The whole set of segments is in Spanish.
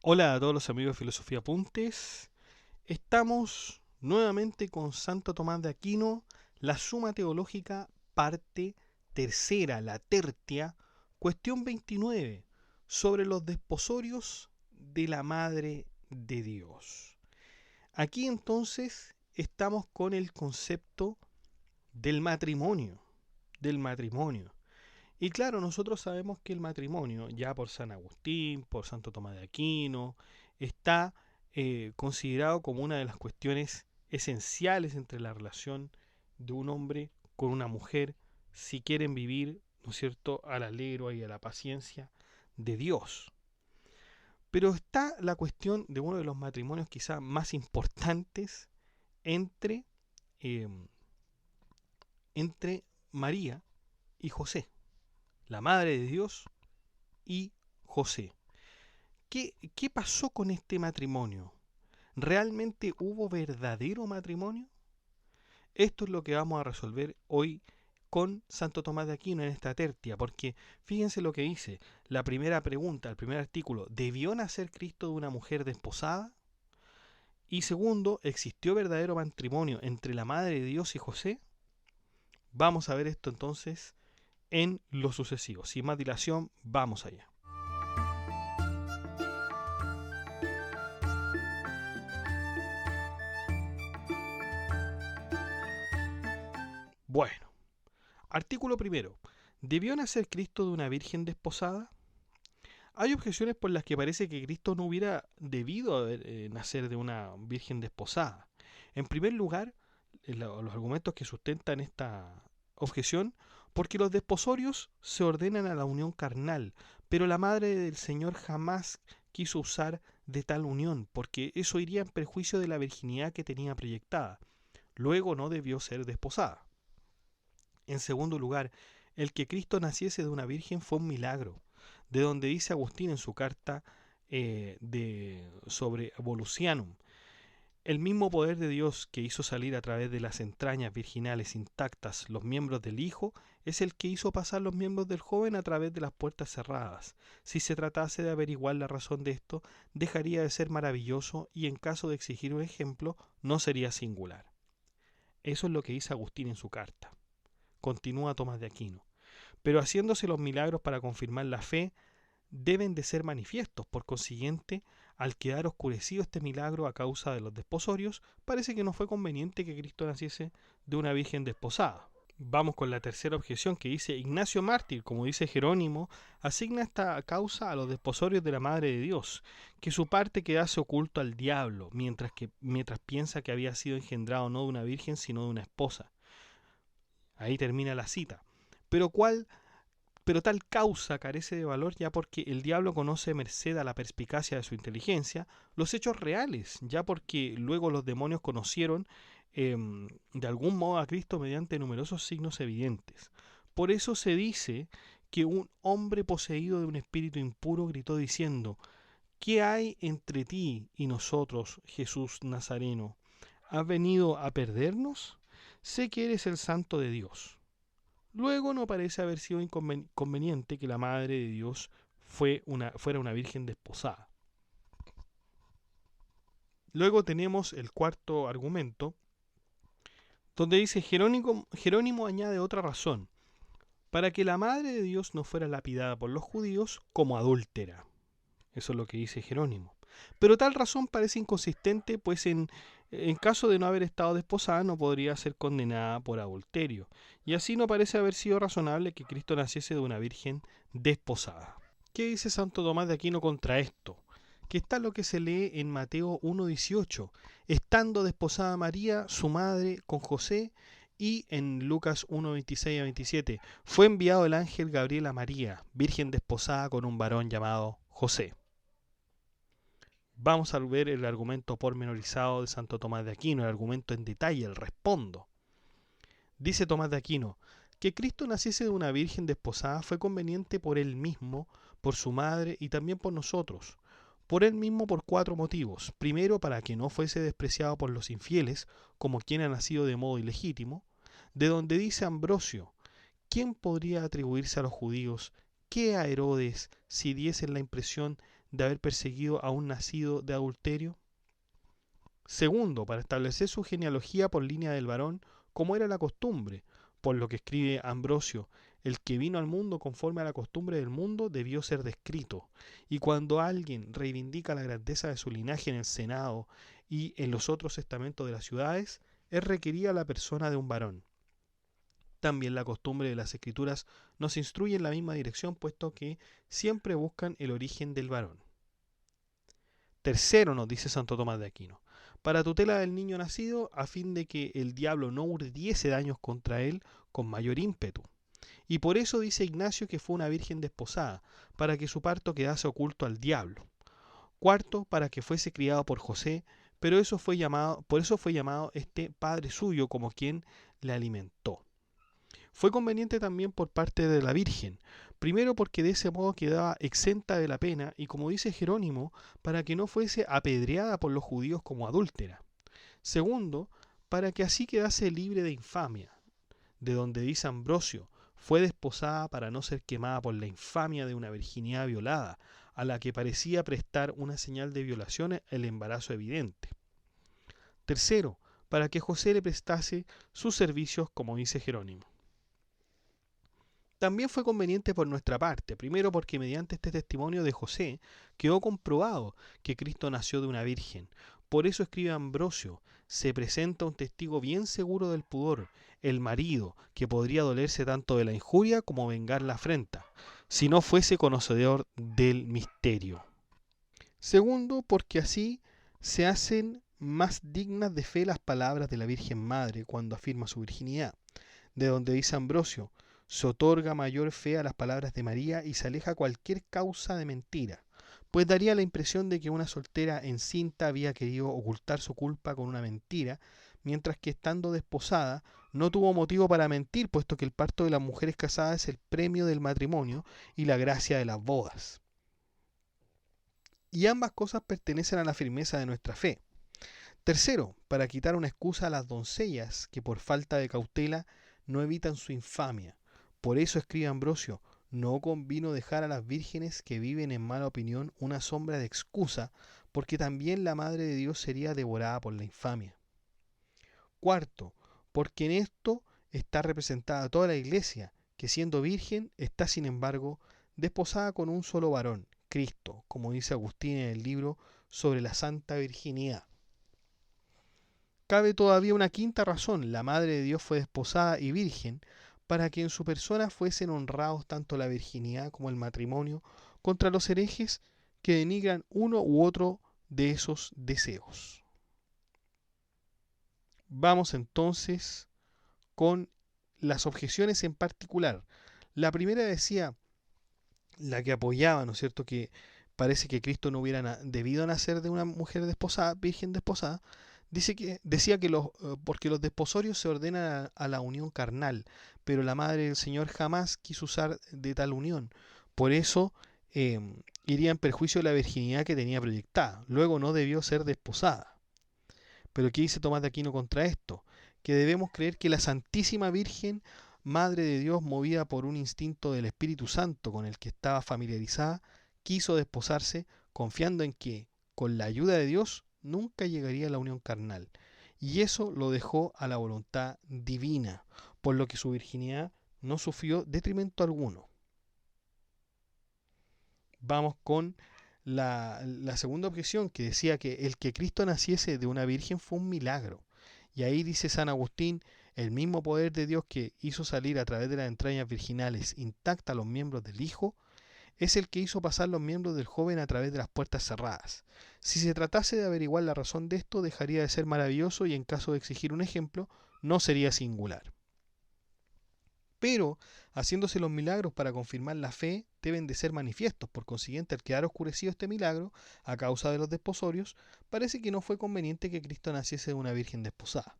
Hola a todos los amigos de Filosofía Apuntes. Estamos nuevamente con Santo Tomás de Aquino, la Suma Teológica, parte tercera, la tertia, cuestión 29, sobre los desposorios de la Madre de Dios. Aquí entonces estamos con el concepto del matrimonio, del matrimonio. Y claro, nosotros sabemos que el matrimonio, ya por San Agustín, por Santo Tomás de Aquino, está considerado como una de las cuestiones esenciales entre la relación de un hombre con una mujer, si quieren vivir, ¿no es cierto?, al alero y a la paciencia de Dios. Pero está la cuestión de uno de los matrimonios quizá más importantes entre, eh, entre María y José, la Madre de Dios y José. ¿Qué pasó con este matrimonio? ¿Realmente hubo verdadero matrimonio? Esto es lo que vamos a resolver hoy con Santo Tomás de Aquino en esta tertia, porque fíjense lo que dice, la primera pregunta, el primer artículo, ¿debió nacer Cristo de una mujer desposada? Y segundo, ¿existió verdadero matrimonio entre la Madre de Dios y José? Vamos a ver esto entonces en lo sucesivo. Sin más dilación, vamos allá. Bueno, artículo primero. ¿Debió nacer Cristo de una virgen desposada? Hay objeciones por las que parece que Cristo no hubiera debido nacer de una virgen desposada. En primer lugar, los argumentos que sustentan esta objeción, porque los desposorios se ordenan a la unión carnal, pero la madre del Señor jamás quiso usar de tal unión, porque eso iría en perjuicio de la virginidad que tenía proyectada. Luego no debió ser desposada. En segundo lugar, el que Cristo naciese de una virgen fue un milagro, de donde dice Agustín en su carta sobre Volusianum. El mismo poder de Dios que hizo salir a través de las entrañas virginales intactas los miembros del Hijo es el que hizo pasar los miembros del joven a través de las puertas cerradas. Si se tratase de averiguar la razón de esto, dejaría de ser maravilloso y en caso de exigir un ejemplo, no sería singular. Eso es lo que dice Agustín en su carta. Continúa Tomás de Aquino. Pero haciéndose los milagros para confirmar la fe, deben de ser manifiestos. Por consiguiente, al quedar oscurecido este milagro a causa de los desposorios, parece que no fue conveniente que Cristo naciese de una virgen desposada. Vamos con la tercera objeción que dice Ignacio Mártir, como dice Jerónimo, asigna esta causa a los desposorios de la Madre de Dios, que su parte quedase oculto al diablo, mientras piensa que había sido engendrado no de una virgen, sino de una esposa. Ahí termina la cita. Pero tal causa carece de valor ya porque el diablo conoce, merced a la perspicacia de su inteligencia, los hechos reales, ya porque luego los demonios conocieron de algún modo a Cristo mediante numerosos signos evidentes. Por eso se dice que un hombre poseído de un espíritu impuro gritó diciendo: ¿qué hay entre ti y nosotros, Jesús Nazareno? ¿Has venido a perdernos? Sé que eres el Santo de Dios. Luego no parece haber sido inconveniente que la Madre de Dios fuera una virgen desposada. Luego tenemos el cuarto argumento, donde dice Jerónimo añade otra razón, para que la Madre de Dios no fuera lapidada por los judíos como adúltera. Eso es lo que dice Jerónimo. Pero tal razón parece inconsistente, pues en caso de no haber estado desposada no podría ser condenada por adulterio. Y así no parece haber sido razonable que Cristo naciese de una virgen desposada. ¿Qué dice Santo Tomás de Aquino contra esto? Que está lo que se lee en Mateo 1:18, estando desposada María, su madre, con José, y en Lucas 1:26 a 27, fue enviado el ángel Gabriel a María, virgen desposada con un varón llamado José. Vamos a ver el argumento pormenorizado de Santo Tomás de Aquino, el argumento en detalle, el respondo. Dice Tomás de Aquino, que Cristo naciese de una virgen desposada fue conveniente por él mismo, por su madre y también por nosotros. Por él mismo por 4 motivos. Primero, para que no fuese despreciado por los infieles, como quien ha nacido de modo ilegítimo, de donde dice Ambrosio, ¿quién podría atribuirse a los judíos que a Herodes si diesen la impresión de haber perseguido a un nacido de adulterio? Segundo, para establecer su genealogía por línea del varón, como era la costumbre, por lo que escribe Ambrosio: el que vino al mundo conforme a la costumbre del mundo debió ser descrito. Y cuando alguien reivindica la grandeza de su linaje en el Senado y en los otros estamentos de las ciudades, es requerida la persona de un varón. También la costumbre de las escrituras nos instruye en la misma dirección, puesto que siempre buscan el origen del varón. Tercero, nos dice Santo Tomás de Aquino, para tutela del niño nacido, a fin de que el diablo no urdiese daños contra él con mayor ímpetu. Y por eso dice Ignacio que fue una virgen desposada, para que su parto quedase oculto al diablo. Cuarto, para que fuese criado por José, pero por eso fue llamado este padre suyo como quien le alimentó. Fue conveniente también por parte de la Virgen, primero porque de ese modo quedaba exenta de la pena y, como dice Jerónimo, para que no fuese apedreada por los judíos como adúltera. Segundo, para que así quedase libre de infamia, de donde dice Ambrosio: fue desposada para no ser quemada por la infamia de una virginidad violada, a la que parecía prestar una señal de violación el embarazo evidente. Tercero, para que José le prestase sus servicios, como dice Jerónimo. También fue conveniente por nuestra parte, primero porque mediante este testimonio de José quedó comprobado que Cristo nació de una virgen. Por eso escribe Ambrosio: se presenta un testigo bien seguro del pudor, el marido, que podría dolerse tanto de la injuria como vengar la afrenta, si no fuese conocedor del misterio. Segundo, porque así se hacen más dignas de fe las palabras de la Virgen Madre cuando afirma su virginidad, de donde dice Ambrosio: se otorga mayor fe a las palabras de María y se aleja cualquier causa de mentira, pues daría la impresión de que una soltera encinta había querido ocultar su culpa con una mentira, mientras que estando desposada no tuvo motivo para mentir, puesto que el parto de las mujeres casadas es el premio del matrimonio y la gracia de las bodas. Y ambas cosas pertenecen a la firmeza de nuestra fe. Tercero, para quitar una excusa a las doncellas que por falta de cautela no evitan su infamia. Por eso escribe Ambrosio: no convino dejar a las vírgenes que viven en mala opinión una sombra de excusa, porque también la Madre de Dios sería devorada por la infamia. Cuarto, porque en esto está representada toda la Iglesia, que siendo virgen está sin embargo desposada con un solo varón, Cristo, como dice Agustín en el libro sobre la Santa Virginidad. Cabe todavía una quinta razón: la Madre de Dios fue desposada y virgen, para que en su persona fuesen honrados tanto la virginidad como el matrimonio contra los herejes que denigran uno u otro de esos deseos. Vamos entonces con las objeciones en particular. La primera decía, la que apoyaba, ¿no es cierto?, que parece que Cristo no hubiera debido nacer de una mujer desposada, virgen desposada. Decía que porque los desposorios se ordenan a la unión carnal, pero la Madre del Señor jamás quiso usar de tal unión. Por eso iría en perjuicio de la virginidad que tenía proyectada. Luego no debió ser desposada. Pero ¿qué dice Tomás de Aquino contra esto? Que debemos creer que la Santísima Virgen, Madre de Dios, movida por un instinto del Espíritu Santo con el que estaba familiarizada, quiso desposarse confiando en que, con la ayuda de Dios, nunca llegaría a la unión carnal, y eso lo dejó a la voluntad divina, por lo que su virginidad no sufrió detrimento alguno. Vamos con la segunda objeción, que decía que el que Cristo naciese de una virgen fue un milagro. Y ahí dice San Agustín: el mismo poder de Dios que hizo salir a través de las entrañas virginales intacta a los miembros del Hijo, es el que hizo pasar los miembros del joven a través de las puertas cerradas. Si se tratase de averiguar la razón de esto, dejaría de ser maravilloso y, en caso de exigir un ejemplo, no sería singular. Pero, haciéndose los milagros para confirmar la fe, deben de ser manifiestos. Por consiguiente, al quedar oscurecido este milagro, a causa de los desposorios, parece que no fue conveniente que Cristo naciese de una virgen desposada.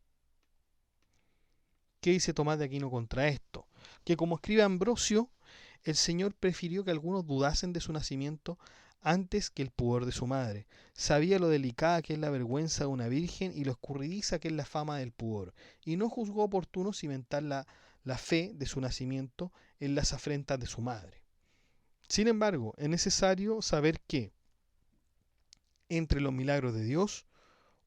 ¿Qué dice Tomás de Aquino contra esto? Que, como escribe Ambrosio, el Señor prefirió que algunos dudasen de su nacimiento antes que el pudor de su madre. Sabía lo delicada que es la vergüenza de una virgen y lo escurridiza que es la fama del pudor, y no juzgó oportuno cimentar la fe de su nacimiento en las afrentas de su madre. Sin embargo, es necesario saber que, Entre los milagros de Dios,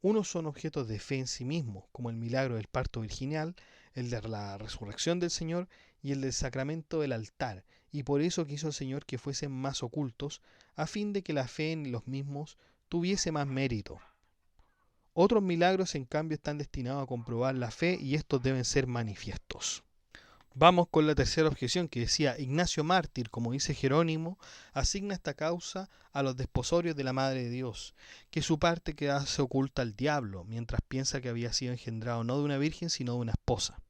unos son objetos de fe en sí mismos, como el milagro del parto virginal, el de la resurrección del Señor y el del sacramento del altar, y por eso quiso el Señor que fuesen más ocultos, a fin de que la fe en los mismos tuviese más mérito. Otros milagros, en cambio, están destinados a comprobar la fe y estos deben ser manifiestos. Vamos con la tercera objeción que decía: Ignacio Mártir, como dice Jerónimo, asigna esta causa a los desposorios de la Madre de Dios, que su parte quedase oculta al diablo, mientras piensa que había sido engendrado no de una virgen, sino de una esposa.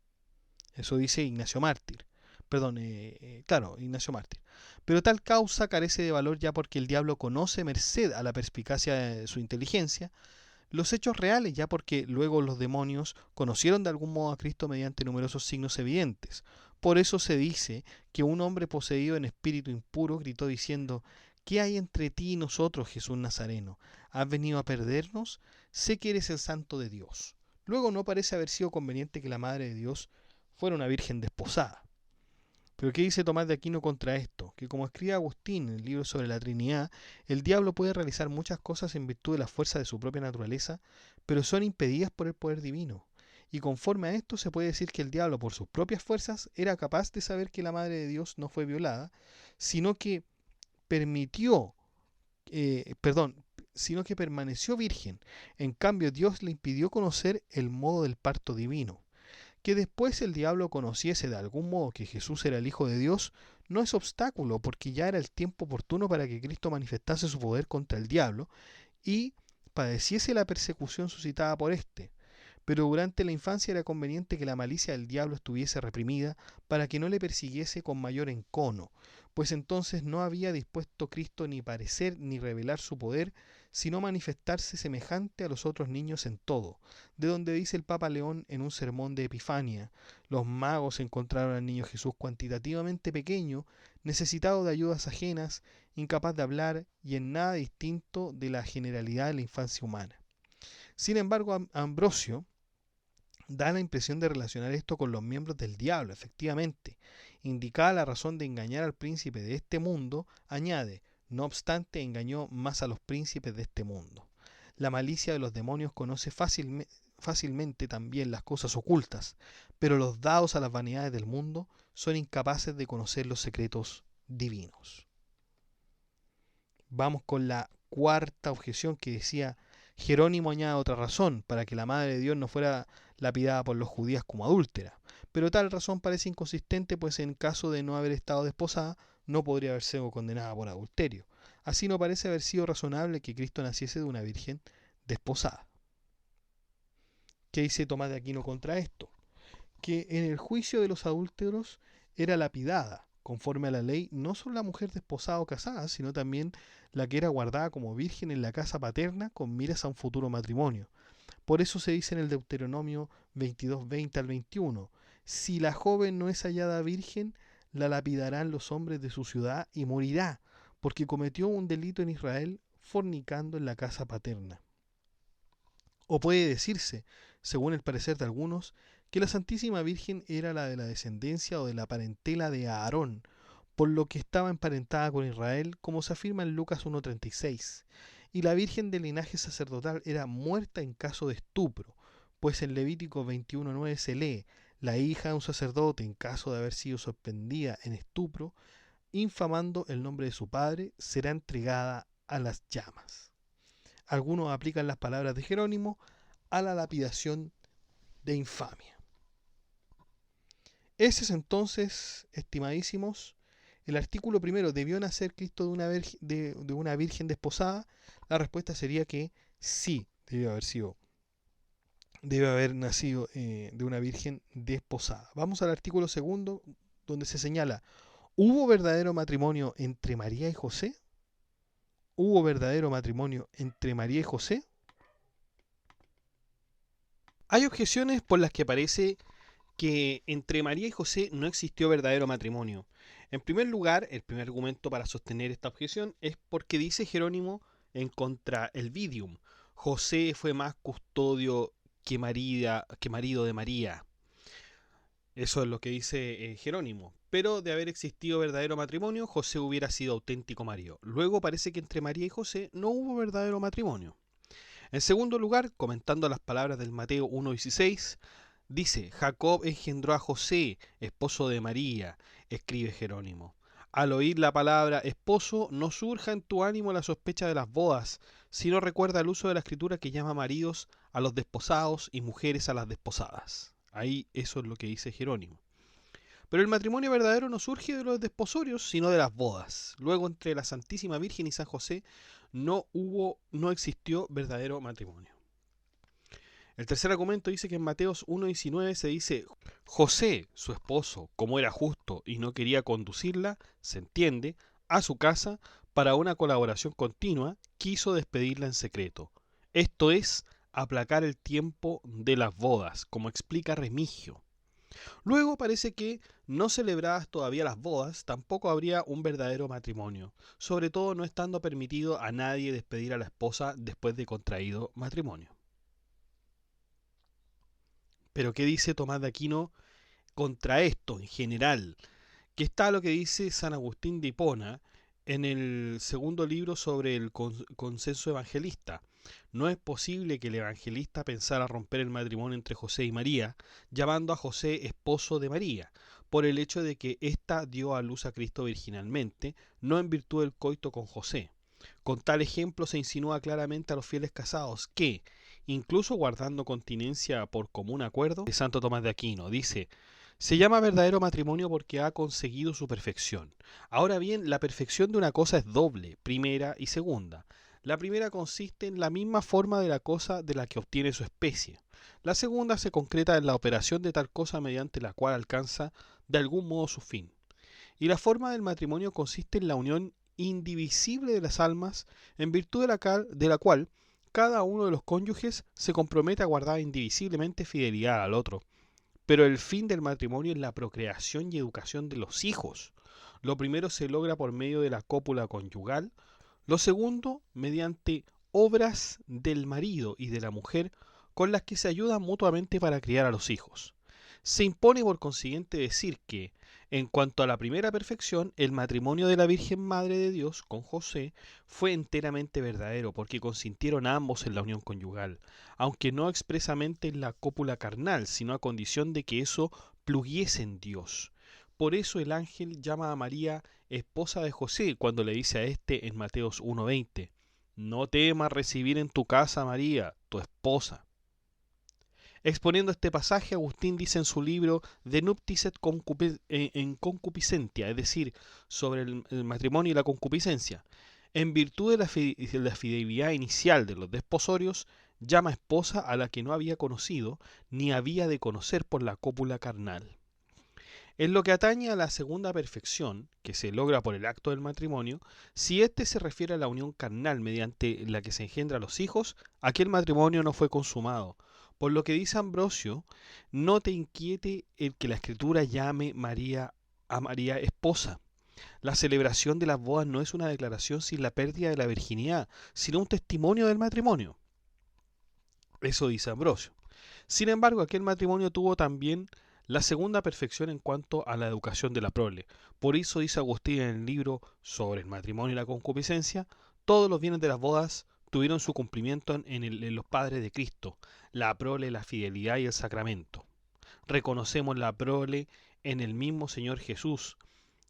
Eso dice Ignacio Mártir. Perdón, Ignacio Mártir. Pero tal causa carece de valor ya porque el diablo conoce, merced a la perspicacia de su inteligencia, los hechos reales, ya porque luego los demonios conocieron de algún modo a Cristo mediante numerosos signos evidentes. Por eso se dice que un hombre poseído en espíritu impuro gritó diciendo: ¿qué hay entre ti y nosotros, Jesús Nazareno? ¿Has venido a perdernos? Sé que eres el santo de Dios. Luego no parece haber sido conveniente que la Madre de Dios fuera una virgen desposada. Pero ¿qué dice Tomás de Aquino contra esto? Que como escribe Agustín en el libro sobre la Trinidad, el diablo puede realizar muchas cosas en virtud de la fuerza de su propia naturaleza, pero son impedidas por el poder divino. Y conforme a esto se puede decir que el diablo por sus propias fuerzas era capaz de saber que la Madre de Dios no fue violada, sino que permitió, sino que permaneció virgen. En cambio, Dios le impidió conocer el modo del parto divino. Que después el diablo conociese de algún modo que Jesús era el Hijo de Dios no es obstáculo, porque ya era el tiempo oportuno para que Cristo manifestase su poder contra el diablo y padeciese la persecución suscitada por éste. Pero durante la infancia era conveniente que la malicia del diablo estuviese reprimida para que no le persiguiese con mayor encono, pues entonces no había dispuesto Cristo ni parecer ni revelar su poder, sino manifestarse semejante a los otros niños en todo, de donde dice el Papa León en un sermón de Epifania: los magos encontraron al niño Jesús cuantitativamente pequeño, necesitado de ayudas ajenas, incapaz de hablar y en nada distinto de la generalidad de la infancia humana. Sin embargo, Ambrosio da la impresión de relacionar esto con los miembros del diablo. Efectivamente, indicada la razón de engañar al príncipe de este mundo, añade: no obstante, engañó más a los príncipes de este mundo. La malicia de los demonios conoce fácilmente también las cosas ocultas, pero los dados a las vanidades del mundo son incapaces de conocer los secretos divinos. Vamos con la cuarta objeción que decía: Jerónimo añade otra razón para que la Madre de Dios no fuera lapidada por los judíos como adúltera. Pero tal razón parece inconsistente, pues en caso de no haber estado desposada, no podría haber sido condenada por adulterio. Así no parece haber sido razonable que Cristo naciese de una virgen desposada. ¿Qué dice Tomás de Aquino contra esto? Que en el juicio de los adúlteros era lapidada, conforme a la ley, no solo la mujer desposada o casada, sino también la que era guardada como virgen en la casa paterna con miras a un futuro matrimonio. Por eso se dice en el Deuteronomio 22:20 al 21: si la joven no es hallada virgen, la lapidarán los hombres de su ciudad y morirá, porque cometió un delito en Israel fornicando en la casa paterna. O puede decirse, según el parecer de algunos, que la Santísima Virgen era la de la descendencia o de la parentela de Aarón, por lo que estaba emparentada con Israel, como se afirma en Lucas 1:36, y la Virgen del linaje sacerdotal era muerta en caso de estupro, pues en Levítico 21:9 se lee: la hija de un sacerdote, en caso de haber sido sorprendida en estupro, infamando el nombre de su padre, será entregada a las llamas. Algunos aplican las palabras de Jerónimo a la lapidación de infamia. Ese es entonces, estimadísimos, el artículo primero: ¿debió nacer Cristo de una virgen desposada? La respuesta sería que sí, debe haber nacido de una virgen desposada. Vamos al artículo segundo, donde se señala: ¿hubo verdadero matrimonio entre María y José? ¿Hubo verdadero matrimonio entre María y José? Hay objeciones por las que parece que entre María y José no existió verdadero matrimonio. En primer lugar, el primer argumento para sostener esta objeción es porque dice Jerónimo en contra el Vidium: José fue más custodio que marido de María. Eso es lo que dice Jerónimo. Pero de haber existido verdadero matrimonio, José hubiera sido auténtico marido. Luego parece que entre María y José no hubo verdadero matrimonio. En segundo lugar, comentando las palabras del Mateo 1:16, dice, Jacob engendró a José, esposo de María, escribe Jerónimo. Al oír la palabra esposo, no surja en tu ánimo la sospecha de las bodas, sino recuerda el uso de la escritura que llama maridos a los desposados y mujeres a las desposadas. Ahí eso es lo que dice Jerónimo. Pero el matrimonio verdadero no surge de los desposorios, sino de las bodas. Luego, entre la Santísima Virgen y San José, no existió verdadero matrimonio. El tercer argumento dice que en Mateos 1:19 se dice, José, su esposo, como era justo y no quería conducirla, se entiende, a su casa para una colaboración continua, quiso despedirla en secreto. Esto es, aplacar el tiempo de las bodas, como explica Remigio. Luego parece que, no celebradas todavía las bodas, tampoco habría un verdadero matrimonio, sobre todo no estando permitido a nadie despedir a la esposa después de contraído matrimonio. Pero ¿qué dice Tomás de Aquino contra esto en general? Que está lo que dice San Agustín de Hipona en el segundo libro sobre el consenso evangelista. No es posible que el evangelista pensara romper el matrimonio entre José y María, llamando a José esposo de María, por el hecho de que ésta dio a luz a Cristo virginalmente, no en virtud del coito con José. Con tal ejemplo se insinúa claramente a los fieles casados que, incluso guardando continencia por común acuerdo, de Santo Tomás de Aquino dice, se llama verdadero matrimonio porque ha conseguido su perfección. Ahora bien, la perfección de una cosa es doble, primera y segunda. La primera consiste en la misma forma de la cosa de la que obtiene su especie. La segunda se concreta en la operación de tal cosa mediante la cual alcanza de algún modo su fin. Y la forma del matrimonio consiste en la unión indivisible de las almas, en virtud de la cual cada uno de los cónyuges se compromete a guardar indivisiblemente fidelidad al otro. Pero el fin del matrimonio es la procreación y educación de los hijos. Lo primero se logra por medio de la cópula conyugal, lo segundo mediante obras del marido y de la mujer con las que se ayudan mutuamente para criar a los hijos. Se impone por consiguiente decir que, en cuanto a la primera perfección, el matrimonio de la Virgen Madre de Dios con José fue enteramente verdadero, porque consintieron ambos en la unión conyugal, aunque no expresamente en la cópula carnal, sino a condición de que eso pluguiese en Dios. Por eso el ángel llama a María esposa de José cuando le dice a éste en Mateos 1:20, no temas recibir en tu casa a María, tu esposa. Exponiendo este pasaje, Agustín dice en su libro De Nuptis et en Concupiscentia, es decir, sobre el matrimonio y la concupiscencia, en virtud de la fidelidad inicial de los desposorios, llama esposa a la que no había conocido ni había de conocer por la cópula carnal. En lo que atañe a la segunda perfección, que se logra por el acto del matrimonio, si éste se refiere a la unión carnal mediante la que se engendra los hijos, aquel matrimonio no fue consumado. Por lo que dice Ambrosio, no te inquiete el que la Escritura llame a María esposa. La celebración de las bodas no es una declaración sin la pérdida de la virginidad, sino un testimonio del matrimonio. Eso dice Ambrosio. Sin embargo, aquel matrimonio tuvo también la segunda perfección en cuanto a la educación de la prole. Por eso dice Agustín en el libro sobre el matrimonio y la concupiscencia, todos los bienes de las bodas tuvieron su cumplimiento en los padres de Cristo, la prole, la fidelidad y el sacramento. Reconocemos la prole en el mismo Señor Jesús,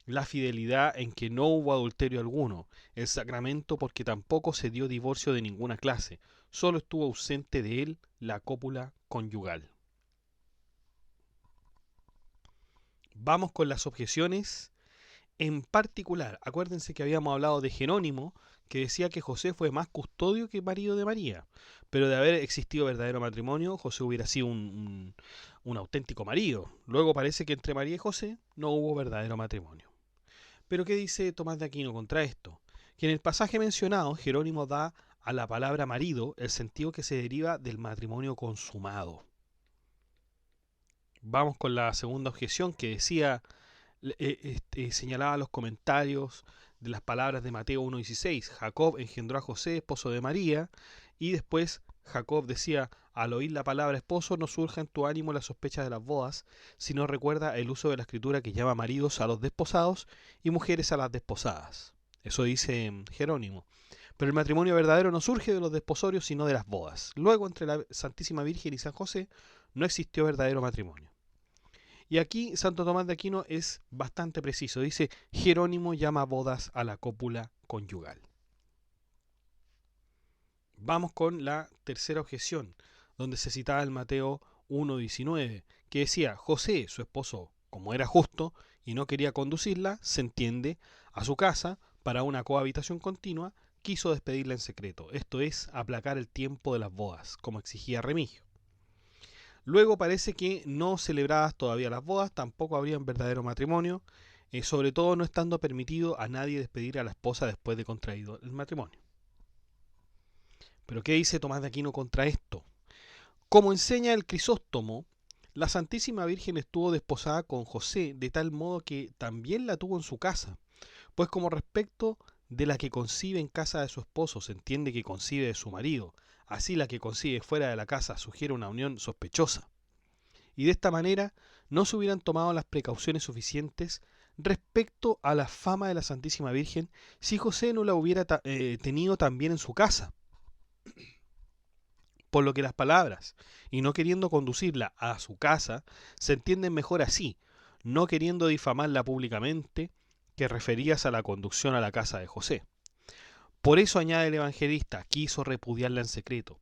la fidelidad en que no hubo adulterio alguno, el sacramento porque tampoco se dio divorcio de ninguna clase, solo estuvo ausente de él la cópula conyugal. Vamos con las objeciones. En particular, acuérdense que habíamos hablado de Jerónimo, que decía que José fue más custodio que marido de María, pero de haber existido verdadero matrimonio, José hubiera sido un auténtico marido. Luego parece que entre María y José no hubo verdadero matrimonio. Pero ¿qué dice Tomás de Aquino contra esto? Que en el pasaje mencionado, Jerónimo da a la palabra marido el sentido que se deriva del matrimonio consumado. Vamos con la segunda objeción que decía, señalaba los comentarios de las palabras de Mateo 1:16. Jacob engendró a José, esposo de María, y después Jacob decía: al oír la palabra esposo, no surja en tu ánimo la sospecha de las bodas, sino recuerda el uso de la escritura que llama maridos a los desposados y mujeres a las desposadas. Eso dice Jerónimo. Pero el matrimonio verdadero no surge de los desposorios, sino de las bodas. Luego, entre la Santísima Virgen y San José, no existió verdadero matrimonio. Y aquí Santo Tomás de Aquino es bastante preciso. Dice: Jerónimo llama bodas a la cópula conyugal. Vamos con la tercera objeción, donde se citaba el Mateo 1:19, que decía: José, su esposo, como era justo y no quería conducirla, se entiende, a su casa para una cohabitación continua, quiso despedirla en secreto, esto es, aplacar el tiempo de las bodas, como exigía Remigio. Luego parece que no celebradas todavía las bodas, tampoco habría un verdadero matrimonio, sobre todo no estando permitido a nadie despedir a la esposa después de contraído el matrimonio. Pero ¿qué dice Tomás de Aquino contra esto? Como enseña el Crisóstomo, la Santísima Virgen estuvo desposada con José de tal modo que también la tuvo en su casa, pues como respecto de la que concibe en casa de su esposo se entiende que concibe de su marido, así la que concibe fuera de la casa sugiere una unión sospechosa. Y de esta manera no se hubieran tomado las precauciones suficientes respecto a la fama de la Santísima Virgen si José no la hubiera tenido también en su casa. Por lo que las palabras, y no queriendo conducirla a su casa, se entienden mejor así, no queriendo difamarla públicamente, que referidas a la conducción a la casa de José. Por eso, añade el evangelista, quiso repudiarla en secreto.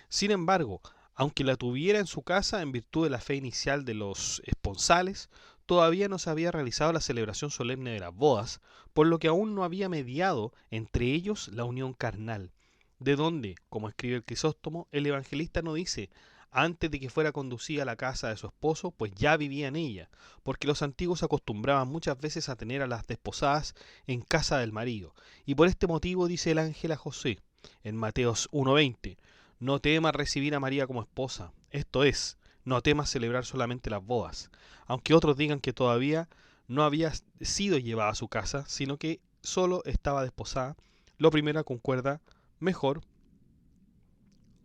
Sin embargo, aunque la tuviera en su casa en virtud de la fe inicial de los esponsales, todavía no se había realizado la celebración solemne de las bodas, por lo que aún no había mediado entre ellos la unión carnal, de donde, como escribe el Crisóstomo, el evangelista no dice antes de que fuera conducida a la casa de su esposo, pues ya vivía en ella, porque los antiguos acostumbraban muchas veces a tener a las desposadas en casa del marido, y por este motivo dice el ángel a José, en Mateos 1:20, no temas recibir a María como esposa, esto es, no temas celebrar solamente las bodas, aunque otros digan que todavía no había sido llevada a su casa, sino que solo estaba desposada. Lo primero concuerda mejor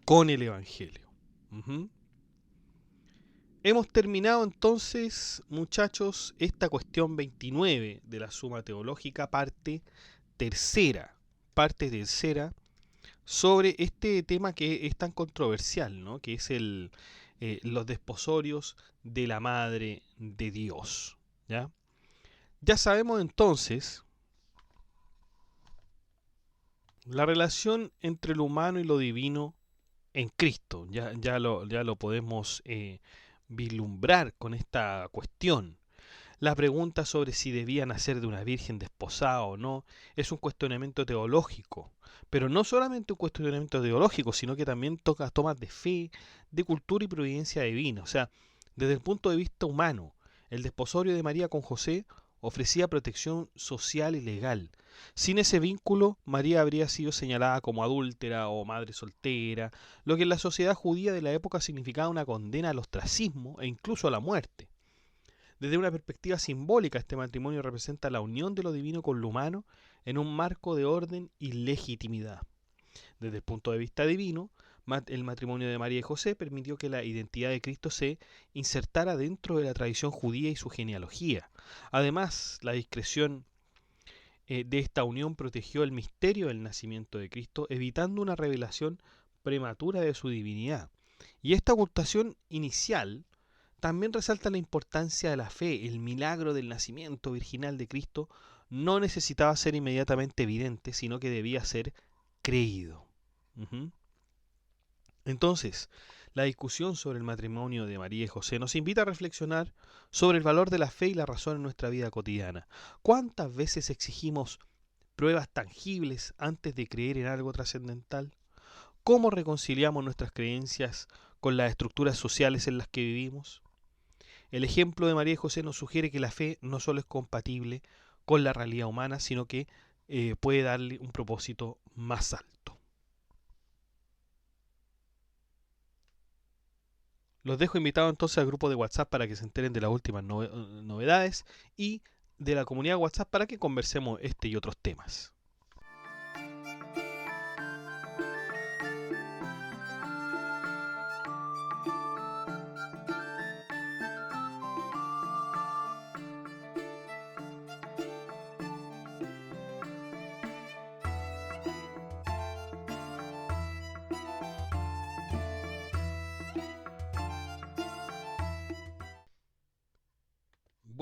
con el Evangelio. Hemos terminado entonces, muchachos, esta cuestión 29 de la Suma Teológica, parte tercera, sobre este tema que es tan controversial, ¿no? Que es los desposorios de la Madre de Dios. Ya sabemos entonces la relación entre lo humano y lo divino en Cristo. Ya lo podemos vislumbrar con esta cuestión. La pregunta sobre si debía nacer de una virgen desposada o no es un cuestionamiento teológico, pero no solamente un cuestionamiento teológico, sino que también toca tomas de fe, de cultura y providencia divina. O sea, desde el punto de vista humano, el desposorio de María con José ofrecía protección social y legal. Sin ese vínculo, María habría sido señalada como adúltera o madre soltera, lo que en la sociedad judía de la época significaba una condena al ostracismo e incluso a la muerte. Desde una perspectiva simbólica, este matrimonio representa la unión de lo divino con lo humano en un marco de orden y legitimidad. Desde el punto de vista divino, el matrimonio de María y José permitió que la identidad de Cristo se insertara dentro de la tradición judía y su genealogía. Además, la discreción de esta unión protegió el misterio del nacimiento de Cristo, evitando una revelación prematura de su divinidad. Y esta ocultación inicial también resalta la importancia de la fe. El milagro del nacimiento virginal de Cristo no necesitaba ser inmediatamente evidente, sino que debía ser creído. Entonces, la discusión sobre el matrimonio de María y José nos invita a reflexionar sobre el valor de la fe y la razón en nuestra vida cotidiana. ¿Cuántas veces exigimos pruebas tangibles antes de creer en algo trascendental? ¿Cómo reconciliamos nuestras creencias con las estructuras sociales en las que vivimos? El ejemplo de María y José nos sugiere que la fe no solo es compatible con la realidad humana, sino que puede darle un propósito más alto. Los dejo invitados entonces al grupo de WhatsApp para que se enteren de las últimas novedades y de la comunidad WhatsApp para que conversemos este y otros temas.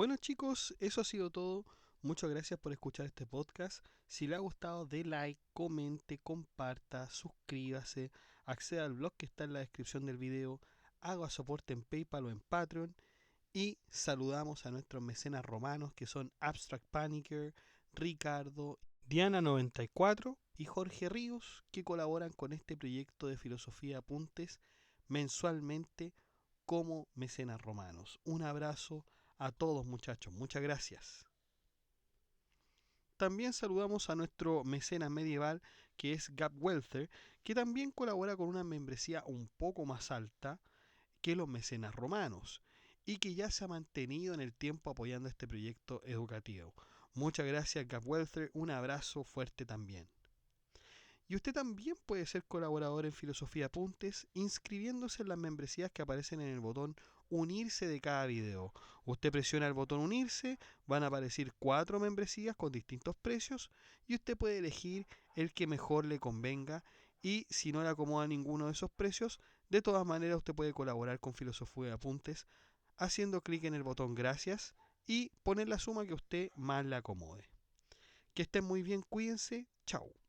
Bueno chicos, eso ha sido todo. Muchas gracias por escuchar este podcast. Si le ha gustado, dé like, comente, comparta, suscríbase, acceda al blog que está en la descripción del video, haga soporte en PayPal o en Patreon y saludamos a nuestros mecenas romanos que son Abstract Panicker, Ricardo, Diana94 y Jorge Ríos, que colaboran con este proyecto de Filosofía Apuntes mensualmente como mecenas romanos. Un abrazo a todos muchachos, muchas gracias. También saludamos a nuestro mecenas medieval que es Gap Welfare, que también colabora con una membresía un poco más alta que los mecenas romanos y que ya se ha mantenido en el tiempo apoyando este proyecto educativo. Muchas gracias Gap Welfare, un abrazo fuerte también. Y usted también puede ser colaborador en Filosofía Apuntes inscribiéndose en las membresías que aparecen en el botón unirse de cada video. Usted presiona el botón unirse, van a aparecer 4 membresías con distintos precios y usted puede elegir el que mejor le convenga y si no le acomoda ninguno de esos precios, de todas maneras usted puede colaborar con Filosofía Apuntes haciendo clic en el botón gracias y poner la suma que a usted más le acomode. Que estén muy bien, cuídense, chao.